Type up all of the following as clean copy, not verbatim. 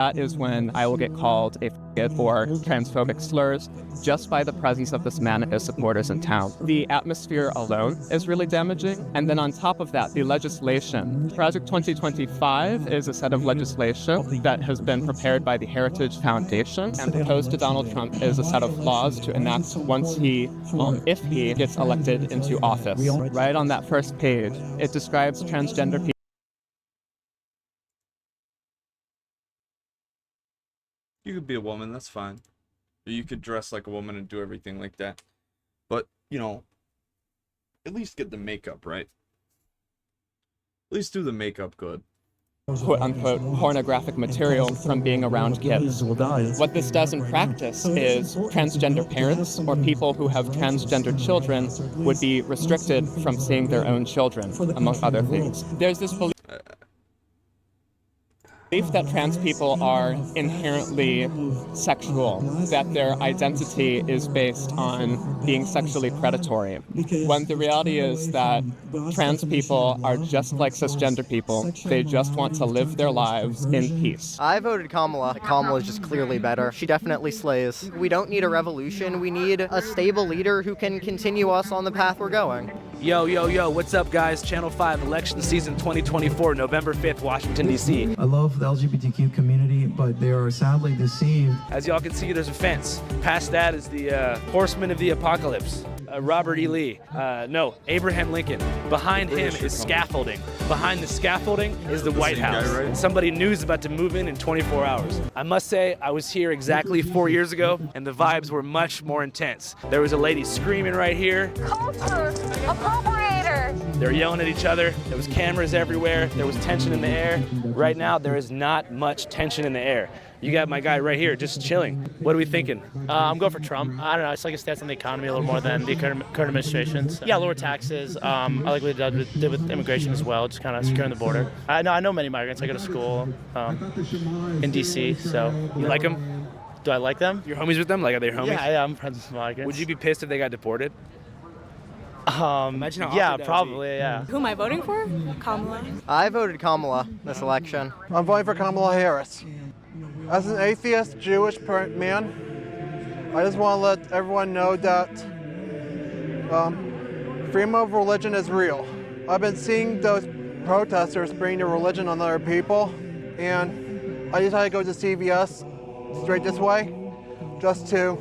That is when I will get called a faggot or transphobic slurs just by the presence of this man and his supporters in town. The atmosphere alone is really damaging. And then on top of that, the legislation. Project 2025 is a set of legislation that has been prepared by the Heritage Foundation and proposed to Donald Trump is a set of laws to enact once if he gets elected into office. Right on that first page, it describes transgender people. You could be a woman, that's fine. You could dress like a woman and do everything like that. But, you know, at least get the makeup right. At least do the makeup good. Quote-unquote pornographic material from being around kids. What this does in practice is transgender parents or people who have transgender children would be restricted from seeing their own children, among other things. There's this belief that trans people are inherently sexual, that their identity is based on being sexually predatory, when the reality is that trans people are just like cisgender people. They just want to live their lives in peace. I voted Kamala. Kamala is just clearly better. She definitely slays. We don't need a revolution. We need a stable leader who can continue us on the path we're going. Yo, yo, yo, what's up, guys? Channel 5, election season 2024, November 5th, Washington, D.C. I love the LGBTQ community, but they are sadly deceived. As y'all can see, there's a fence. Past that is the horseman of the apocalypse, Robert E. Lee. No, Abraham Lincoln. Behind him is scaffolding. Behind the scaffolding is the White House. And somebody new is about to move in 24 hours. I must say, I was here exactly 4 years ago, and the vibes were much more intense. There was a lady screaming right here. Culture appropriator. They were yelling at each other. There was cameras everywhere. There was tension in the air. Right now, there is not much tension in the air. You got my guy right here, just chilling. What are we thinking? I'm going for Trump. I don't know. It's like a stance on the economy a little more than the current administration. So, yeah, lower taxes. I like what they did with immigration as well, just kind of securing the border. I know many migrants. I go to school in D.C., so. You like them? Do I like them? You're homies with them? Like, are they homies? Yeah, I'm friends with migrants. Would you be pissed if they got deported? Imagine how yeah, probably, yeah. Who am I voting for? Kamala. I voted Kamala this election. I'm voting for Kamala Harris. As an atheist Jewish man, I just want to let everyone know that freedom of religion is real. I've been seeing those protesters bring their religion on other people, and I decided to go to CVS straight this way just to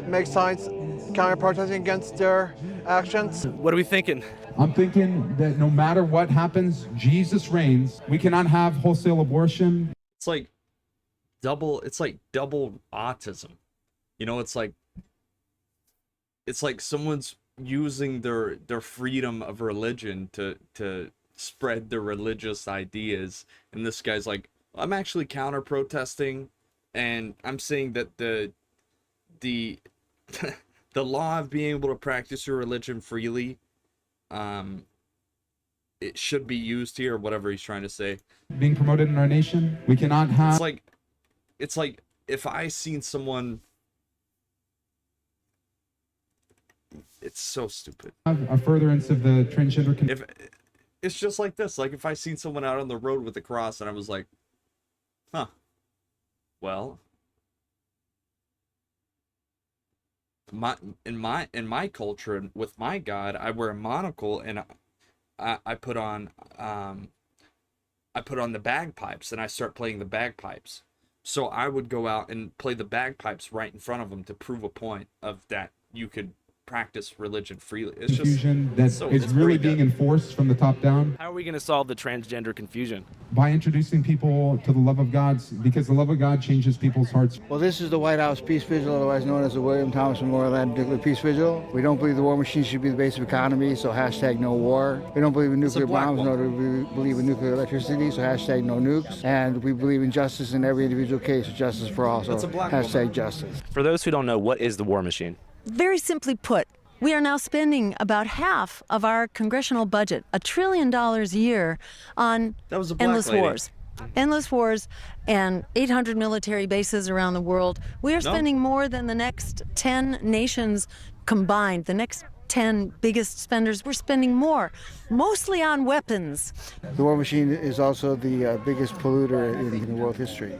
make signs counter-protesting against their actions. What are we thinking? I'm thinking that no matter what happens, Jesus reigns. We cannot have wholesale abortion. It's like double autism. You know, it's like someone's using their freedom of religion to spread their religious ideas, and this guy's like, I'm actually counter-protesting, and I'm saying that the the law of being able to practice your religion freely, it should be used here, or whatever he's trying to say. Being promoted in our nation, we cannot have. It's like if I seen someone, it's so stupid. A furtherance of the transgender. If it's just like this, like if I seen someone out on the road with a cross and I was like, huh, well. In my culture and with my God, I wear a monocle and I put on the bagpipes and I start playing the bagpipes. So I would go out and play the bagpipes right in front of them to prove a point of that you could practice religion freely. It's confusion just it's really being enforced from the top down. How are we going to solve the transgender confusion? By introducing people to the love of God, because the love of God changes people's hearts. Well, this is the White House Peace Vigil, otherwise known as the William Thomas Memorial Land Nuclear Peace Vigil. We don't believe the war machine should be the base of economy, so hashtag no war. We don't believe in nuclear bombs, nor do we believe in nuclear electricity, so hashtag no nukes. And we believe in justice in every individual case, justice for all, so hashtag justice. For those who don't know, what is the war machine? Very simply put, we are now spending about half of our congressional budget, $1 trillion a year, on endless wars. Endless wars and 800 military bases around the world. We are spending more than the next 10 nations combined, the next 10 biggest spenders. We're spending more, mostly on weapons. The war machine is also the biggest polluter in world history.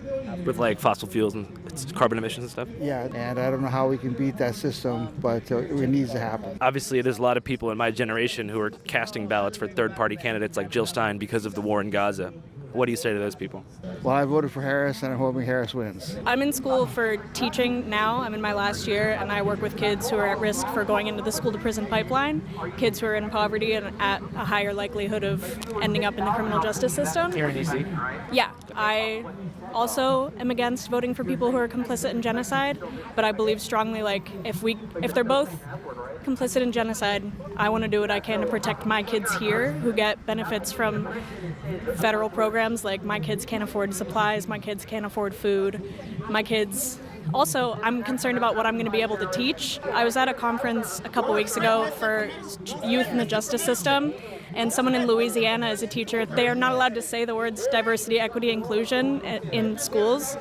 With like fossil fuels and carbon emissions and stuff? Yeah, and I don't know how we can beat that system, but it needs to happen. Obviously, there's a lot of people in my generation who are casting ballots for third-party candidates like Jill Stein because of the war in Gaza. What do you say to those people? Well, I voted for Harris, and I'm hoping Harris wins. I'm in school for teaching now. I'm in my last year, and I work with kids who are at risk for going into the school-to-prison pipeline, kids who are in poverty and at a higher likelihood of ending up in the criminal justice system. Here in D.C.? Yeah. I also am against voting for people who are complicit in genocide, but I believe strongly, like, if they're both complicit in genocide, I want to do what I can to protect my kids here who get benefits from federal programs. Like, my kids can't afford supplies, my kids can't afford food, my kids... Also, I'm concerned about what I'm going to be able to teach. I was at a conference a couple weeks ago for youth in the justice system, and someone in Louisiana is a teacher. They are not allowed to say the words diversity, equity, inclusion in schools.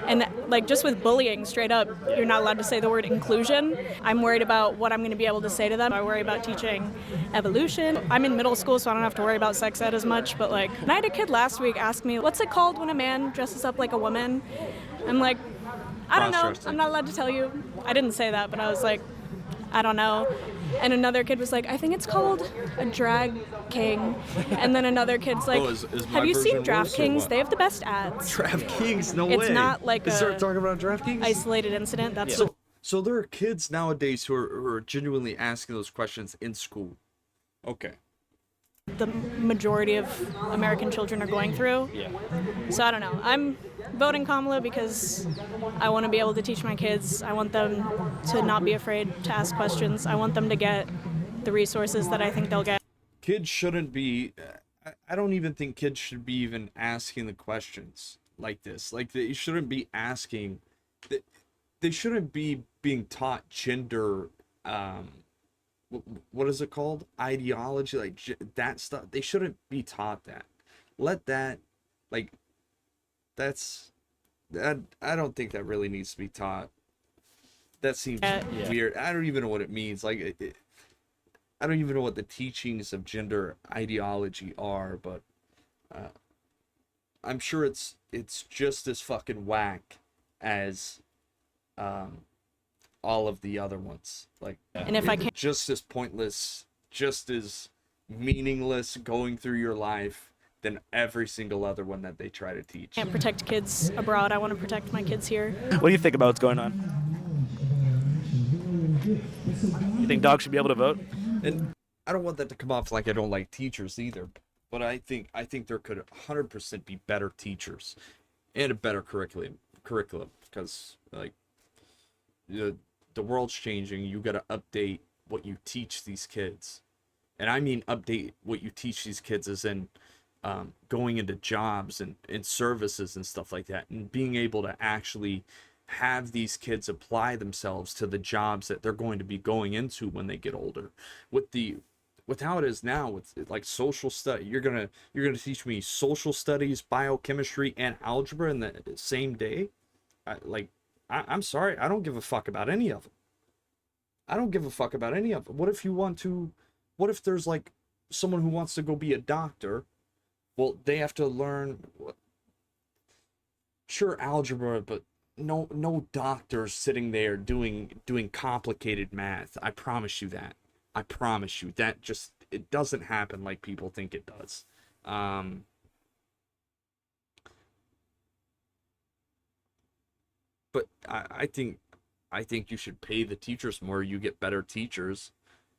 And like, just with bullying, straight up, you're not allowed to say the word inclusion. I'm worried about what I'm going to be able to say to them. I worry about teaching evolution. I'm in middle school, so I don't have to worry about sex ed as much. But like, I had a kid last week ask me, what's it called when a man dresses up like a woman? I'm like, I don't know. I'm not allowed to tell you. I didn't say that, but I was like, I don't know. And another kid was like, I think it's called a drag king. And then another kid's like, have you seen DraftKings? They have the best ads. DraftKings? No way. It's not like Start talking about DraftKings? Isolated incident. That's So there are kids nowadays who are genuinely asking those questions in school. Okay. The majority of American children are going through. Yeah. So I don't know. I'm voting Kamala because I want to be able to teach my kids. I want them to not be afraid to ask questions. I want them to get the resources that I think they'll get. Kids shouldn't be... I don't even think kids should be even asking the questions like this. Like, they shouldn't be asking... They shouldn't be being taught gender... what is it called? Ideology, like that stuff. They shouldn't be taught that. Let that, like, that's that. I don't think that really needs to be taught. That seems weird. I don't even know what it means. Like, I don't even know what the teachings of gender ideology are. But I'm sure it's just as fucking whack as all of the other ones. Like, and if I can, just as pointless, just as meaningless going through your life than every single other one that they try to teach. I can't protect kids abroad. I want to protect my kids here. What do you think about what's going on? You think dogs should be able to vote? And I don't want that to come off like I don't like teachers either, but I think there could 100% be better teachers and a better curriculum because, like, the world's changing. You got to update what you teach these kids. And I mean update what you teach these kids as in going into jobs and services and stuff like that, and being able to actually have these kids apply themselves to the jobs that they're going to be going into when they get older. With how it is now, with like social study, you're gonna teach me social studies, biochemistry, and algebra in the same day. I'm sorry, I don't give a fuck about any of them. I don't give a fuck about any of them. What if there's like someone who wants to go be a doctor? Well, they have to learn, sure, algebra, but no doctors sitting there doing complicated math. I promise you that. I promise you that it doesn't happen like people think it does. But I think you should pay the teachers more. You get better teachers,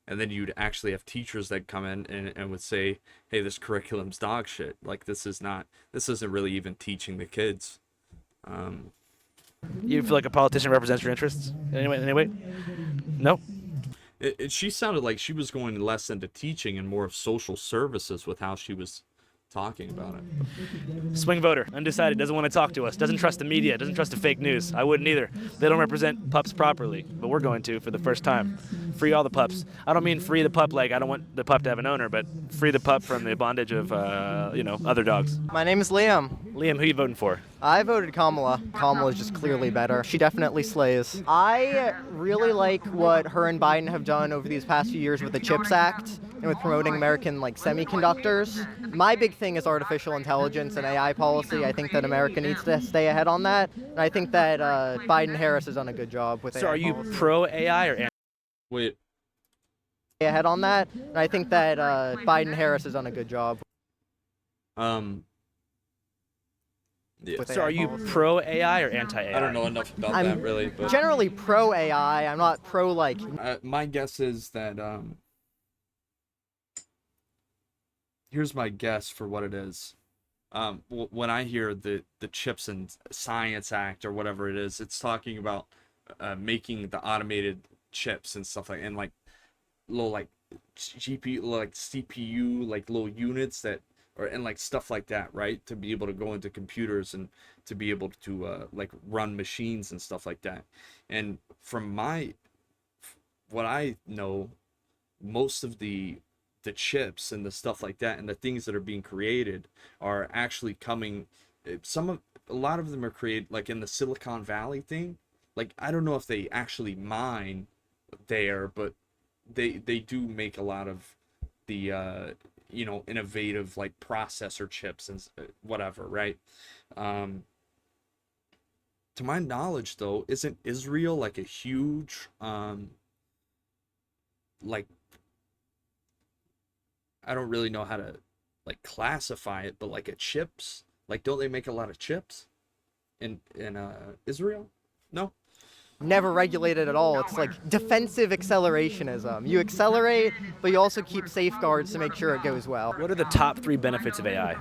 and then you'd actually have teachers that come in and would say, hey, this curriculum's dog shit. Like, this isn't really even teaching the kids. You feel like a politician represents your interests in any way? No? She sounded like she was going less into teaching and more of social services with how she was talking about it. Swing voter, undecided, doesn't want to talk to us, doesn't trust the media, doesn't trust the fake news. I wouldn't either. They don't represent pups properly, but we're going to for the first time. Free all the pups. I don't mean free the pup like I don't want the pup to have an owner, but free the pup from the bondage of, other dogs. My name is Liam. Liam, who you voting for? I voted Kamala. Kamala is just clearly better. She definitely slays. I really like what her and Biden have done over these past few years with the CHIPS Act and with promoting American semiconductors. My big thing is artificial intelligence and AI policy. I think that America needs to stay ahead on that. And I think that Biden-Harris has done a good job with AI So are you policy. pro AI or anti? Wait. Ahead on that. And I think that Biden-Harris has done a good job. Yeah. With So AI are you policy. pro AI or anti AI? I don't know enough about I'm that really, but generally pro AI. I'm not pro my guess is that here's my guess for what it is. When I hear the Chips and Science Act or whatever it is, it's talking about making the automated chips and stuff and little GPU, CPU, little units that and stuff like that, right? To be able to go into computers and to be able to run machines and stuff like that. And from what I know, most of the chips and the stuff like that and the things that are being created are actually coming. A lot of them are created in the Silicon Valley thing. I don't know if they actually mine there, but they do make a lot of the innovative processor chips and whatever, right? To my knowledge though, isn't Israel a huge I don't really know how to classify it, but a chips, don't they make a lot of chips in Israel? No. never regulated at all. It's defensive accelerationism. You accelerate, but you also keep safeguards to make sure it goes well. What are the top 3 benefits of AI?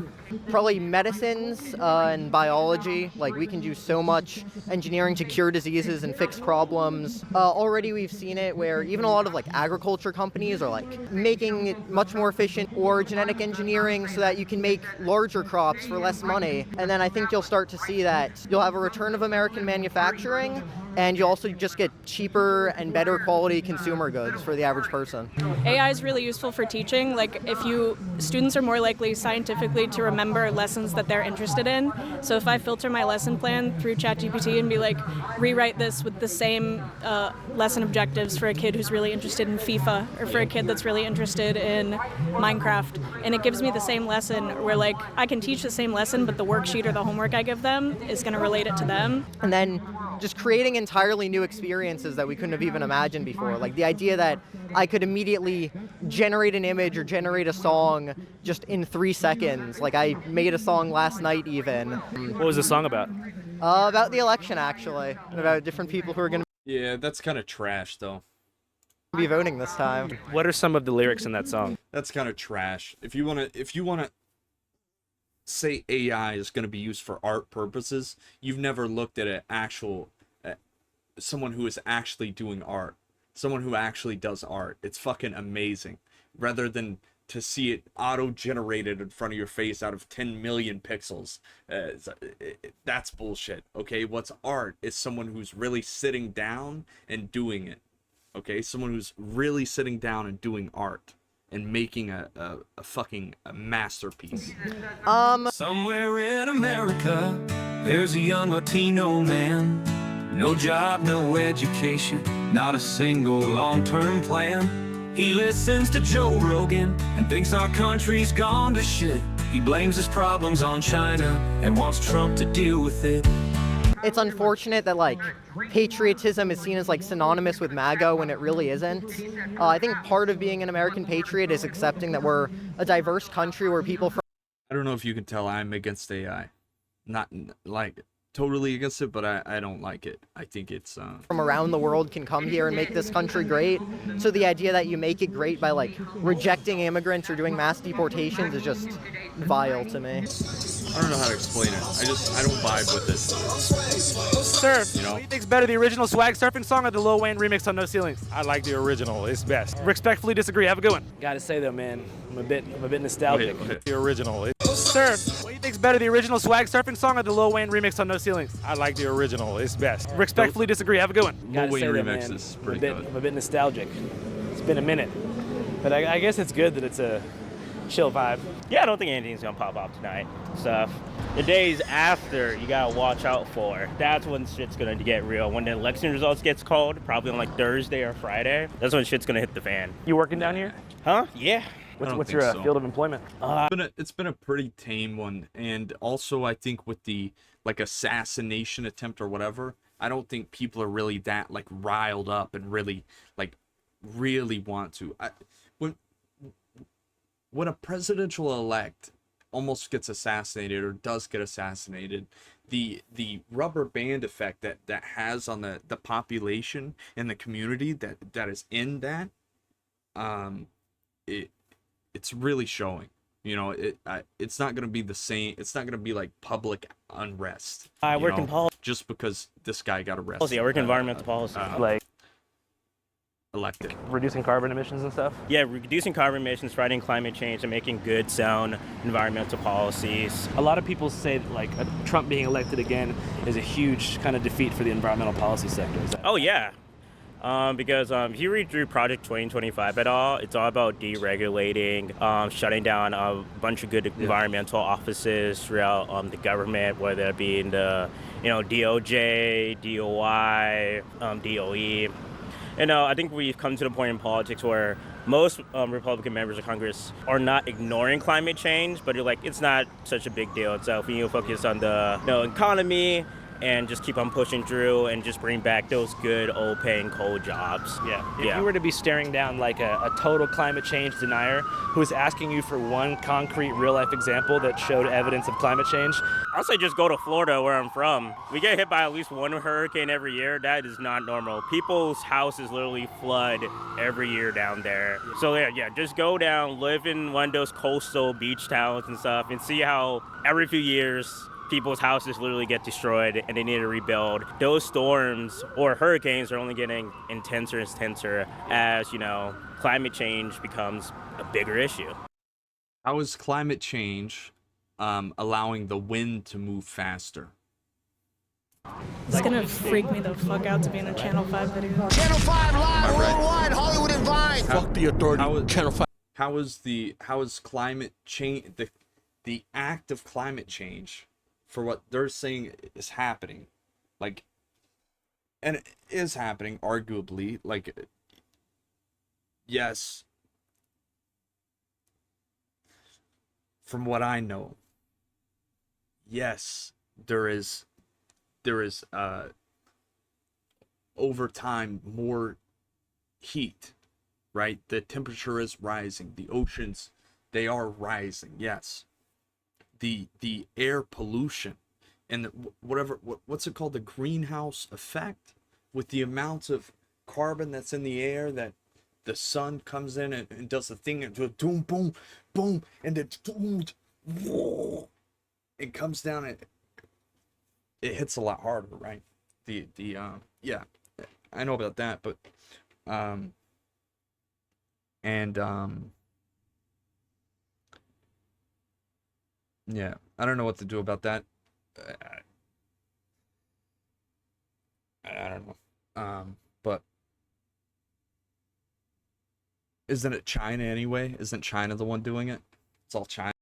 Probably medicines and biology. We can do so much engineering to cure diseases and fix problems. Already we've seen it where even a lot of agriculture companies are making it much more efficient, or genetic engineering so that you can make larger crops for less money. And then I think you'll start to see that you'll have a return of American manufacturing, and you also just get cheaper and better quality consumer goods for the average person. AI is really useful for teaching. Students are more likely scientifically to remember lessons that they're interested in. So if I filter my lesson plan through ChatGPT and be rewrite this with the same lesson objectives for a kid who's really interested in FIFA, or for a kid that's really interested in Minecraft, and it gives me the same lesson where I can teach the same lesson, but the worksheet or the homework I give them is going to relate it to them. And then just creating entirely new experiences that we couldn't have even imagined before. The idea that I could immediately generate an image or generate a song just in 3 seconds. I made a song last night even. What was the song about? About the election, actually, and about different people who are going to Yeah, that's kind of trash though. be voting this time. What are some of the lyrics in that song? That's kind of trash. If you wanna say AI is going to be used for art purposes, you've never looked at an actual someone who is actually doing art, someone who actually does art. It's fucking amazing, rather than to see it auto-generated in front of your face out of 10 million pixels. That's bullshit. Okay, what's art is someone who's really sitting down and doing it. Okay, someone who's really sitting down and doing art and making a fucking masterpiece. Somewhere in America, there's a young Latino man. No job, no education, not a single long-term plan. He listens to Joe Rogan and thinks our country's gone to shit. He blames his problems on China and wants Trump to deal with it. It's unfortunate that patriotism is seen as synonymous with MAGA when it really isn't. I think part of being an American patriot is accepting that we're a diverse country where people from I don't know if you can tell I'm against AI. Not totally against it, but I don't like it. I think it's from around the world can come here and make this country great. So the idea that you make it great by rejecting immigrants or doing mass deportations is just vile to me. I don't know how to explain it. I don't vibe with it. Sir, what do you think's better, the original Swag Surfing song or the Lil Wayne remix on No Ceilings? I like the original. It's best. Respectfully disagree. Have a good one. Gotta say though, man, I'm a bit nostalgic. The original. Sir, what do you think's better, the original Swag Surfing song or the Lil Wayne remix on No Ceilings? I like the original. It's best. Respectfully disagree. Have a good one. Lil Wayne remix is pretty good. I'm a bit nostalgic. It's been a minute. But I guess it's good that it's a chill vibe. Yeah, I don't think anything's gonna pop off tonight. Stuff. The days after, you gotta watch out for. That's when shit's gonna get real. When the election results gets called, probably on like Thursday or Friday, that's when shit's gonna hit the fan. You working down here? Huh? Yeah. What's your field of employment? It's been a pretty tame one, and also I think with the like assassination attempt or whatever, I don't think people are really that like riled up and really want to. When a presidential elect almost gets assassinated or does get assassinated, the rubber band effect that has on the population and the community that is in that, it's really showing. You know, it's not gonna be the same. It's not gonna be like public unrest. I work in policy. Just because this guy got arrested. Policy. I work in environmental policy. Like elected. Reducing carbon emissions and stuff? Yeah, reducing carbon emissions, fighting climate change, and making good, sound environmental policies. A lot of people say that, like, Trump being elected again is a huge kind of defeat for the environmental policy sector. Oh, yeah. Because if you read through Project 2025 at all, it's all about deregulating, shutting down a bunch of good environmental offices throughout the government, whether it be in the, DOJ, DOI, DOE. And I think we've come to the point in politics where most Republican members of Congress are not ignoring climate change, but it's not such a big deal. So if you focus on the economy and just keep on pushing through and just bring back those good old paying coal jobs. If you were to be staring down like a total climate change denier who is asking you for one concrete real life example that showed evidence of climate change, I'll say just go to Florida, where I'm from. We get hit by at least one hurricane every year. That is not normal. People's houses literally flood every year down there. So just go down, live in one of those coastal beach towns and stuff, and see how every few years people's houses literally get destroyed and they need to rebuild. Those storms or hurricanes are only getting intenser and intenser as, climate change becomes a bigger issue. How is climate change allowing the wind to move faster? It's gonna freak me the fuck out to be in a Channel 5 video. Channel 5 live worldwide, Hollywood and Vine. Fuck the authority. Channel 5. How is climate change, the act of climate change, for what they're saying is happening, and it is happening, arguably, yes, from what I know, yes, there is over time more heat, right? The temperature is rising, the oceans, they are rising, yes. The air pollution and what's it called, the greenhouse effect, with the amount of carbon that's in the air that the sun comes in and does the thing and boom boom boom, and then it comes down and it hits a lot harder, right? Yeah, I know about that, but yeah, I don't know what to do about that. I don't know. But isn't it China anyway? Isn't China the one doing it? It's all China.